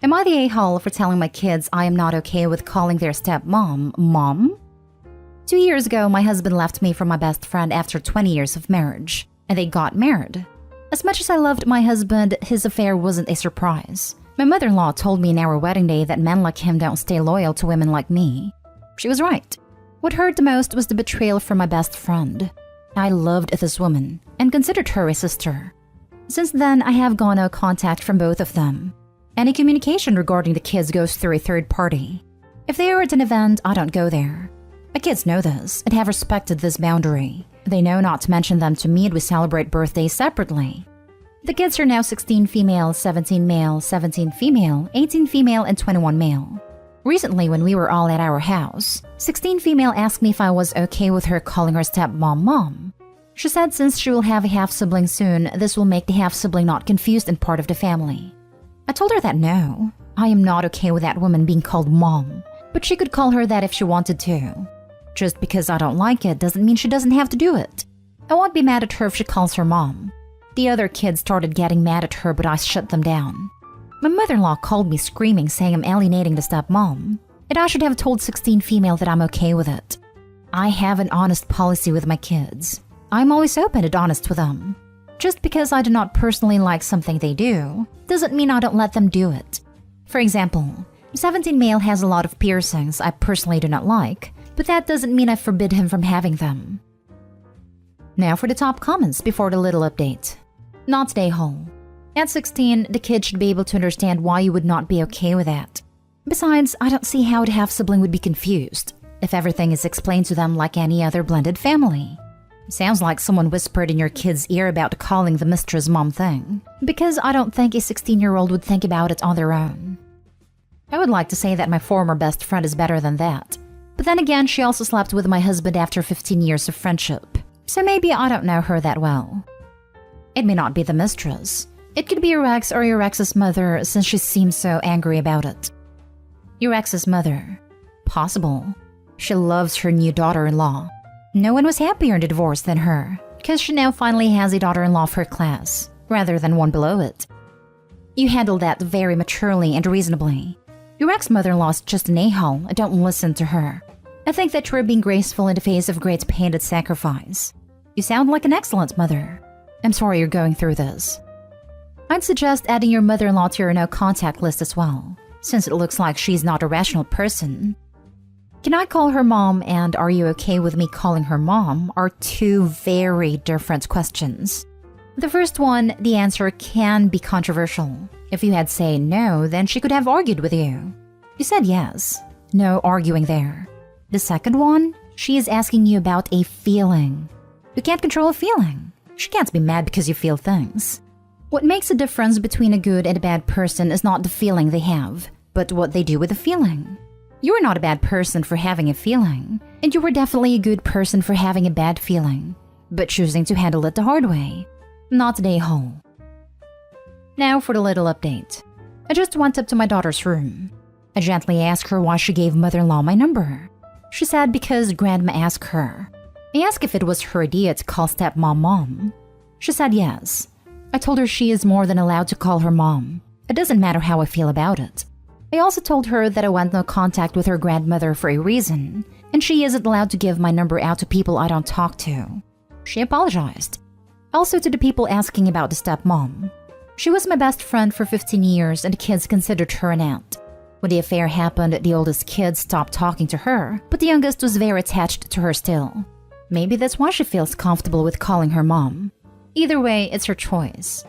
Am I the a-hole for telling my kids I am not okay with calling their stepmom mom? 2 years ago, my husband left me for my best friend after 20 years of marriage, and they got married. As much as I loved my husband, his affair wasn't a surprise. My mother-in-law told me in our wedding day that men like him don't stay loyal to women like me. She was right. What hurt the most was the betrayal from my best friend. I loved this woman and considered her a sister. Since then, I have gone no contact from both of them. Any communication regarding the kids goes through a third party. If they are at an event, I don't go there. My kids know this and have respected this boundary. They know not to mention them to me, and we celebrate birthdays separately. The kids are now 16 female, 17 male, 17 female, 18 female, and 21 male. Recently, when we were all at our house, 16 female asked me if I was okay with her calling her stepmom mom. She said since she will have a half-sibling soon, this will make the half-sibling not confused and part of the family. I told her that no, I am not okay with that woman being called mom, but she could call her that if she wanted to. Just because I don't like it doesn't mean she doesn't have to do it. I won't be mad at her if she calls her mom. The other kids started getting mad at her, but I shut them down. My mother-in-law called me screaming, saying I'm alienating the stepmom, and I should have told 16 female that I'm okay with it. I have an honest policy with my kids. I'm always open and honest with them. Just because I do not personally like something they do, doesn't mean I don't let them do it. For example, 17 male has a lot of piercings I personally do not like, but that doesn't mean I forbid him from having them. Now for the top comments before the little update. Not today, hole. At 16, the kid should be able to understand why you would not be okay with that. Besides, I don't see how the half-sibling would be confused if everything is explained to them like any other blended family. Sounds like someone whispered in your kid's ear about calling the mistress mom thing, because I don't think a 16-year-old would think about it on their own. I would like to say that my former best friend is better than that, but then again, she also slept with my husband after 15 years of friendship, so maybe I don't know her that well. It may not be the mistress. It could be your ex or your ex's mother, since she seems so angry about it. Your ex's mother. Possible. She loves her new daughter-in-law. No one was happier in the divorce than her, because she now finally has a daughter-in-law of her class, rather than one below it. You handled that very maturely and reasonably. Your ex-mother-in-law is just an a-hole, and don't listen to her. I think that you are being graceful in the face of great pain and sacrifice. You sound like an excellent mother. I'm sorry you're going through this. I'd suggest adding your mother-in-law to your no-contact list as well, since it looks like she's not a rational person. Can I call her mom and are you okay with me calling her mom are two very different questions. The first one, the answer can be controversial. If you had said no, then she could have argued with you. You said yes. No arguing there. The second one, she is asking you about a feeling. You can't control a feeling. She can't be mad because you feel things. What makes a difference between a good and a bad person is not the feeling they have, but what they do with the feeling. You are not a bad person for having a feeling, and you were definitely a good person for having a bad feeling, but choosing to handle it the hard way. Not today, hole. Now for the little update. I just went up to my daughter's room. I gently asked her why she gave mother-in-law my number. She said because grandma asked her. I asked if it was her idea to call stepmom mom. She said yes. I told her she is more than allowed to call her mom. It doesn't matter how I feel about it. I also told her that I want no contact with her grandmother for a reason, and she isn't allowed to give my number out to people I don't talk to. She apologized. Also to the people asking about the stepmom. She was my best friend for 15 years and the kids considered her an aunt. When the affair happened, the oldest kid stopped talking to her, but the youngest was very attached to her still. Maybe that's why she feels comfortable with calling her mom. Either way, it's her choice.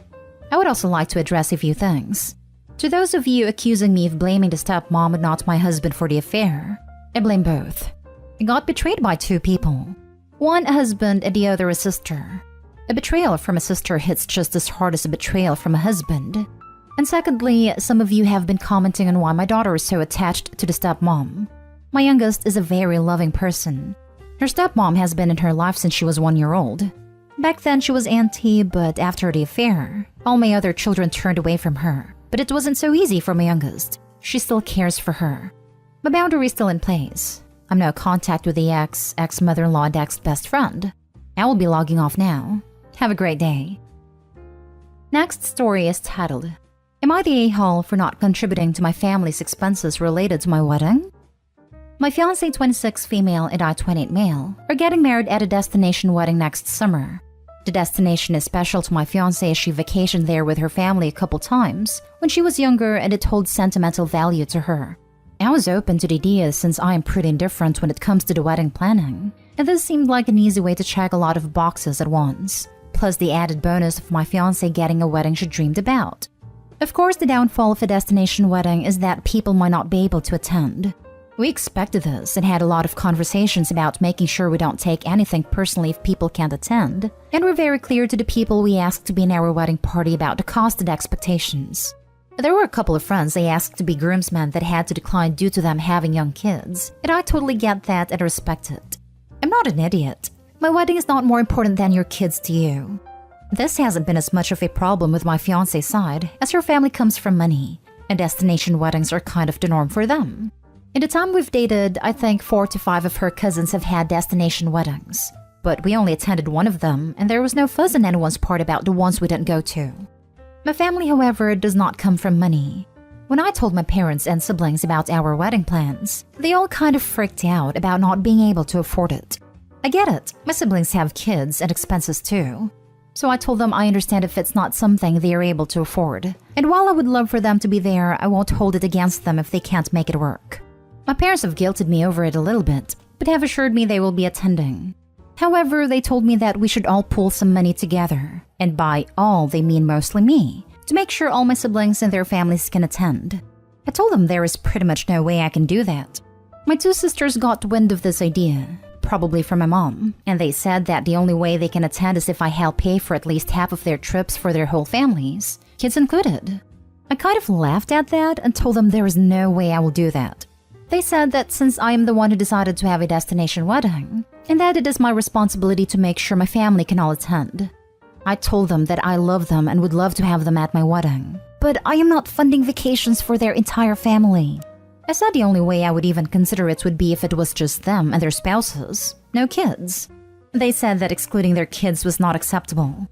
I would also like to address a few things. To those of you accusing me of blaming the stepmom and not my husband for the affair, I blame both. I got betrayed by two people. One a husband and the other a sister. A betrayal from a sister hits just as hard as a betrayal from a husband. And secondly, some of you have been commenting on why my daughter is so attached to the stepmom. My youngest is a very loving person. Her stepmom has been in her life since she was 1 year old. Back then she was auntie, but after the affair, all my other children turned away from her. But it wasn't so easy for my youngest. She still cares for her. My boundary is still in place. I'm no contact with the ex-mother-in-law and ex-best friend. I will be logging off now. Have a great day. Next story is titled, Am I the a-hole for not contributing to my family's expenses related to my wedding? My fiancé, 26 female, and I, 28 male, are getting married at a destination wedding next summer. The destination is special to my fiancé as she vacationed there with her family a couple times when she was younger, and it holds sentimental value to her. I was open to the idea since I am pretty indifferent when it comes to the wedding planning, and this seemed like an easy way to check a lot of boxes at once, plus the added bonus of my fiancé getting a wedding she dreamed about. Of course, the downfall of a destination wedding is that people might not be able to attend. We expected this and had a lot of conversations about making sure we don't take anything personally if people can't attend, and we're very clear to the people we asked to be in our wedding party about the cost and expectations. There were a couple of friends they asked to be groomsmen that had to decline due to them having young kids, and I totally get that and respect it. I'm not an idiot. My wedding is not more important than your kids to you. This hasn't been as much of a problem with my fiancé's side, as her family comes from money, and destination weddings are kind of the norm for them. In the time we've dated, I think 4 to 5 of her cousins have had destination weddings. But we only attended one of them, and there was no fuss on anyone's part about the ones we didn't go to. My family, however, does not come from money. When I told my parents and siblings about our wedding plans, they all kind of freaked out about not being able to afford it. I get it, my siblings have kids and expenses too. So I told them I understand if it's not something they are able to afford. And while I would love for them to be there, I won't hold it against them if they can't make it work. My parents have guilted me over it a little bit, but have assured me they will be attending. However, they told me that we should all pool some money together, and by all they mean mostly me, to make sure all my siblings and their families can attend. I told them there is pretty much no way I can do that. My 2 sisters got wind of this idea, probably from my mom, and they said that the only way they can attend is if I help pay for at least half of their trips for their whole families, kids included. I kind of laughed at that and told them there is no way I will do that. They said that since I am the one who decided to have a destination wedding, and that it is my responsibility to make sure my family can all attend. I told them that I love them and would love to have them at my wedding, but I am not funding vacations for their entire family. I said the only way I would even consider it would be if it was just them and their spouses, no kids. They said that excluding their kids was not acceptable.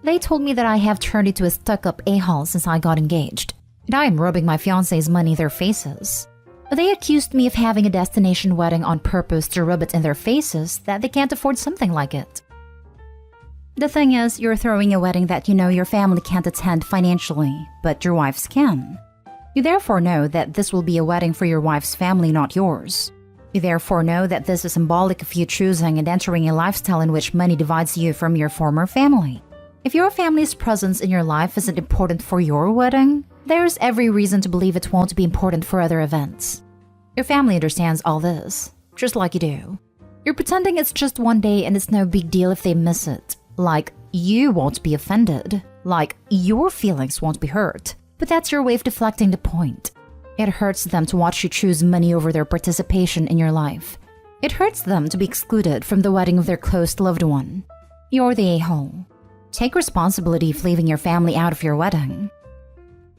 They told me that I have turned into a stuck-up a-hole since I got engaged, and I am rubbing my fiancé's money in their faces. They accused me of having a destination wedding on purpose to rub it in their faces that they can't afford something like it. The thing is, you're throwing a wedding that you know your family can't attend financially, but your wife's can. You therefore know that this will be a wedding for your wife's family, not yours. You therefore know that this is symbolic of you choosing and entering a lifestyle in which money divides you from your former family. If your family's presence in your life isn't important for your wedding, there's every reason to believe it won't be important for other events. Your family understands all this, just like you do. You're pretending it's just one day and it's no big deal if they miss it. Like, you won't be offended. Like, your feelings won't be hurt. But that's your way of deflecting the point. It hurts them to watch you choose money over their participation in your life. It hurts them to be excluded from the wedding of their close loved one. You're the a-hole. Take responsibility for leaving your family out of your wedding.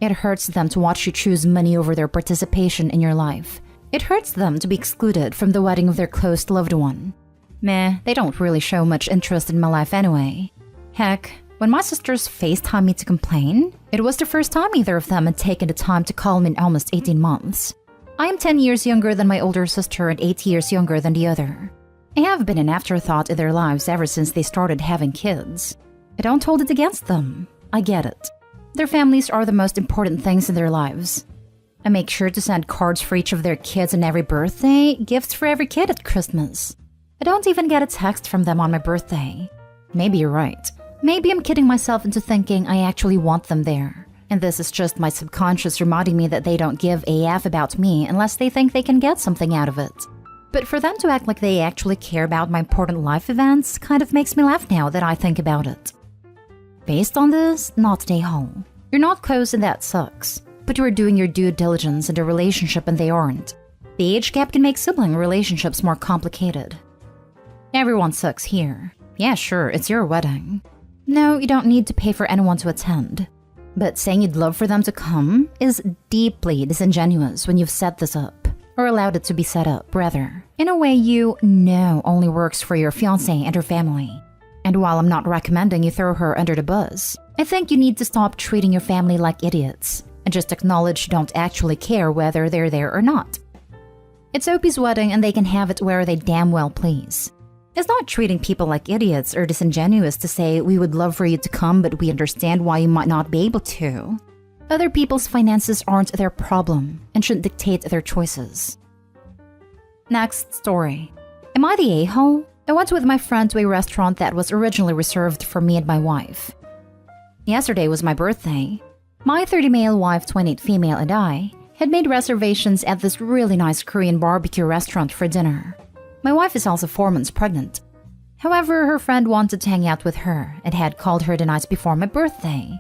It hurts them to watch you choose money over their participation in your life. It hurts them to be excluded from the wedding of their close loved one. Meh, they don't really show much interest in my life anyway. Heck, when my sisters FaceTime me to complain, it was the first time either of them had taken the time to call me in almost 18 months. I am 10 years younger than my older sister and 8 years younger than the other. I have been an afterthought in their lives ever since they started having kids. I don't hold it against them. I get it. Their families are the most important things in their lives. I make sure to send cards for each of their kids on every birthday, gifts for every kid at Christmas. I don't even get a text from them on my birthday. Maybe you're right. Maybe I'm kidding myself into thinking I actually want them there. And this is just my subconscious reminding me that they don't give a f about me unless they think they can get something out of it. But for them to act like they actually care about my important life events kind of makes me laugh now that I think about it. Based on this, not a hole. You're not close and that sucks. But you are doing your due diligence in the relationship and they aren't. The age gap can make sibling relationships more complicated. Everyone sucks here. Yeah, sure, it's your wedding. No, you don't need to pay for anyone to attend. But saying you'd love for them to come is deeply disingenuous when you've set this up, or allowed it to be set up, rather, in a way you know only works for your fiancé and her family. And while I'm not recommending you throw her under the bus, I think you need to stop treating your family like idiots. and just acknowledge you don't actually care whether they're there or not. It's Opie's wedding and they can have it where they damn well please. It's not treating people like idiots or disingenuous to say we would love for you to come but we understand why you might not be able to. Other people's finances aren't their problem and shouldn't dictate their choices. Next story. Am I the a-hole? I went with my friend to a restaurant that was originally reserved for me and my wife. Yesterday was my birthday. My 30 male wife, 28 female, and I had made reservations at this really nice Korean barbecue restaurant for dinner. My wife is also 4 months pregnant. However, her friend wanted to hang out with her and had called her the night before my birthday.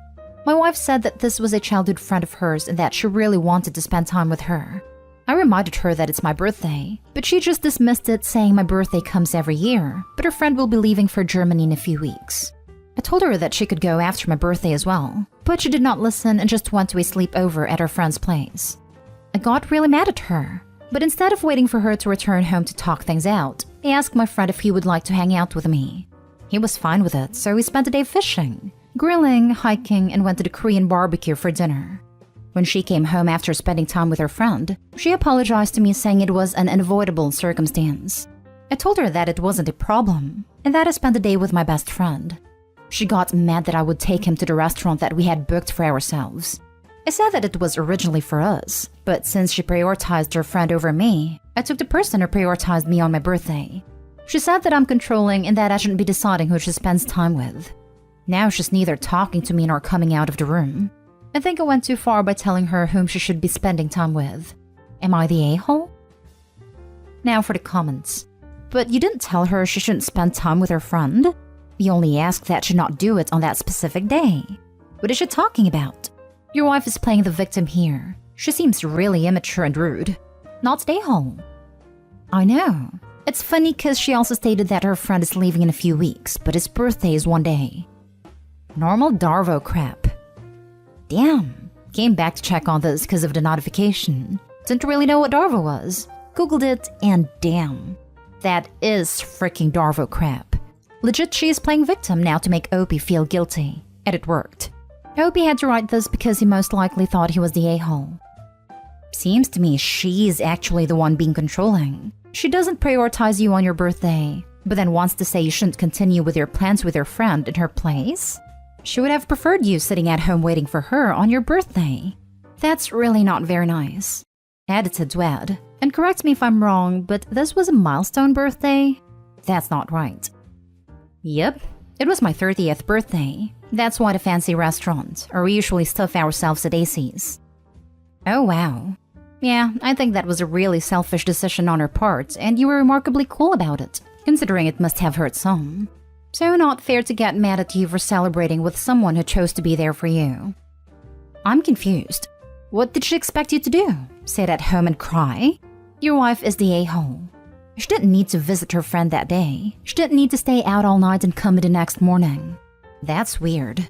My wife said that this was a childhood friend of hers and that she really wanted to spend time with her. I reminded her that it's my birthday, but she just dismissed it, saying my birthday comes every year, but her friend will be leaving for Germany in a few weeks. I told her that she could go after my birthday as well, but she did not listen and just went to a sleepover at her friend's place. I got really mad at her, but instead of waiting for her to return home to talk things out, I asked my friend if he would like to hang out with me. He was fine with it, so we spent the day fishing, grilling, hiking, and went to the Korean barbecue for dinner. When she came home after spending time with her friend, she apologized to me, saying it was an unavoidable circumstance. I told her that it wasn't a problem, and that I spent the day with my best friend. She got mad that I would take him to the restaurant that we had booked for ourselves. I said that it was originally for us, but since she prioritized her friend over me, I took the person who prioritized me on my birthday. She said that I'm controlling and that I shouldn't be deciding who she spends time with. Now she's neither talking to me nor coming out of the room. I think I went too far by telling her whom she should be spending time with. Am I the a-hole? Now for the comments. But you didn't tell her she shouldn't spend time with her friend? You only asked that she not do it on that specific day. What is she talking about? Your wife is playing the victim here. She seems really immature and rude. Not the a-hole. I know. It's funny because she also stated that her friend is leaving in a few weeks, but his birthday is one day. Normal Darvo crap. Damn. Came back to check on this because of the notification. Didn't really know what Darvo was. Googled it and damn. That is freaking Darvo crap. Legit, she is playing victim now to make Opie feel guilty. And it worked. Opie had to write this because he most likely thought he was the a-hole. Seems to me she's actually the one being controlling. She doesn't prioritize you on your birthday, but then wants to say you shouldn't continue with your plans with your friend in her place? She would have preferred you sitting at home waiting for her on your birthday. That's really not very nice. Edited to add, and correct me if I'm wrong, but this was a milestone birthday? That's not right. Yep, it was my 30th birthday. That's why the fancy restaurant, or we usually stuff ourselves at AC's. Oh wow. Yeah, I think that was a really selfish decision on her part, and you were remarkably cool about it, considering it must have hurt some. So not fair to get mad at you for celebrating with someone who chose to be there for you. I'm confused. What did she expect you to do? Sit at home and cry? Your wife is the a-hole. She didn't need to visit her friend that day. She didn't need to stay out all night and come in the next morning. That's weird.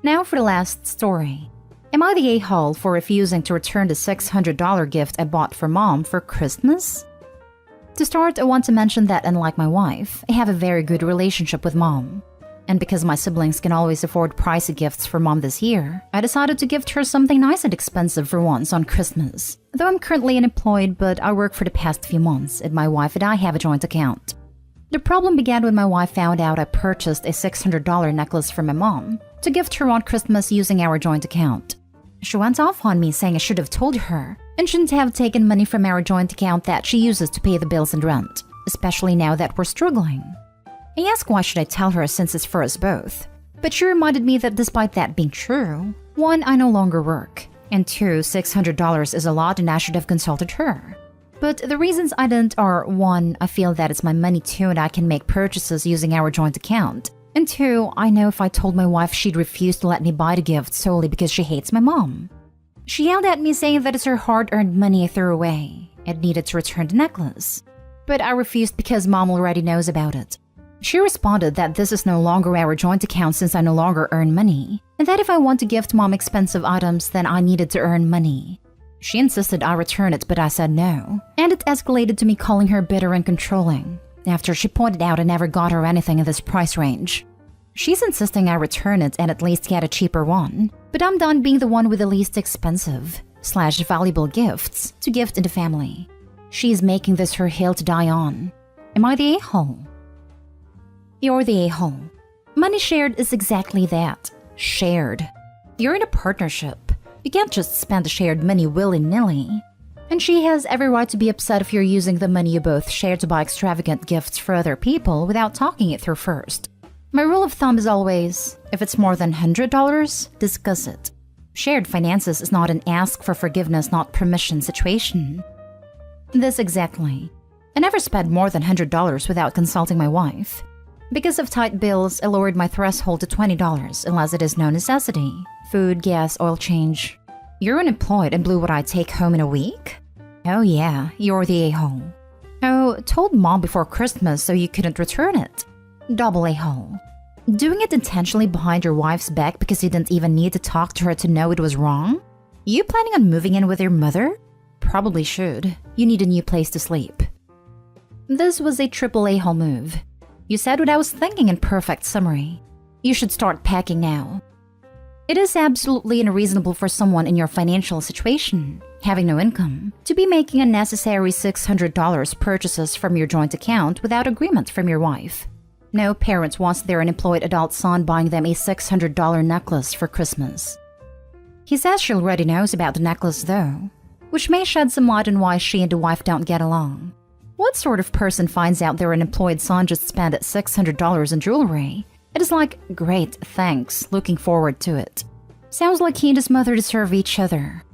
Now for the last story. Am I the a-hole for refusing to return the $600 gift I bought for Mom for Christmas? To start, I want to mention that unlike my wife, I have a very good relationship with Mom. And because my siblings can always afford pricey gifts for Mom this year, I decided to gift her something nice and expensive for once on Christmas. Though I'm currently unemployed, but I work for the past few months, and my wife and I have a joint account. The problem began when my wife found out I purchased a $600 necklace for my mom to gift her on Christmas using our joint account. She went off on me, saying I should have told her and shouldn't have taken money from our joint account that she uses to pay the bills and rent, especially now that we're struggling. I asked why should I tell her since it's for us both, but she reminded me that despite that being true, 1, I no longer work, and 2, $600 is a lot and I should have consulted her. But the reasons I didn't are 1, I feel that it's my money too and I can make purchases using our joint account, and 2, I know if I told my wife she'd refuse to let me buy the gift solely because she hates my mom. She yelled at me saying that it's her hard-earned money I threw away and needed to return the necklace. But I refused because Mom already knows about it. She responded that this is no longer our joint account since I no longer earn money, and that if I want to gift Mom expensive items, then I needed to earn money. She insisted I return it, but I said no, and it escalated to me calling her bitter and controlling, after she pointed out I never got her anything in this price range. She's insisting I return it and at least get a cheaper one, but I'm done being the one with the least expensive/valuable gifts to gift in the family. She's making this her hill to die on. Am I the a-hole? You're the a-hole. Money shared is exactly that. Shared. You're in a partnership. You can't just spend the shared money willy-nilly. And she has every right to be upset if you're using the money you both share to buy extravagant gifts for other people without talking it through first. My rule of thumb is always, if it's more than $100, discuss it. Shared finances is not an ask for forgiveness, not permission situation. This exactly. I never spent more than $100 without consulting my wife. Because of tight bills, I lowered my threshold to $20 unless it is no necessity. Food, gas, oil change. You're unemployed and blew what I take home in a week? Oh yeah, you're the a-hole. Oh, told mom before Christmas so you couldn't return it. Double a-hole. Doing it intentionally behind your wife's back because you didn't even need to talk to her to know it was wrong? You planning on moving in with your mother? Probably should. You need a new place to sleep. This was a triple a-hole move. You said what I was thinking in perfect summary. You should start packing now. It is absolutely unreasonable for someone in your financial situation, having no income, to be making unnecessary $600 purchases from your joint account without agreement from your wife. No parent wants their unemployed adult son buying them a $600 necklace for Christmas. He says she already knows about the necklace though, which may shed some light on why she and the wife don't get along. What sort of person finds out their unemployed son just spent $600 in jewelry? It is like, great, thanks, looking forward to it. Sounds like he and his mother deserve each other.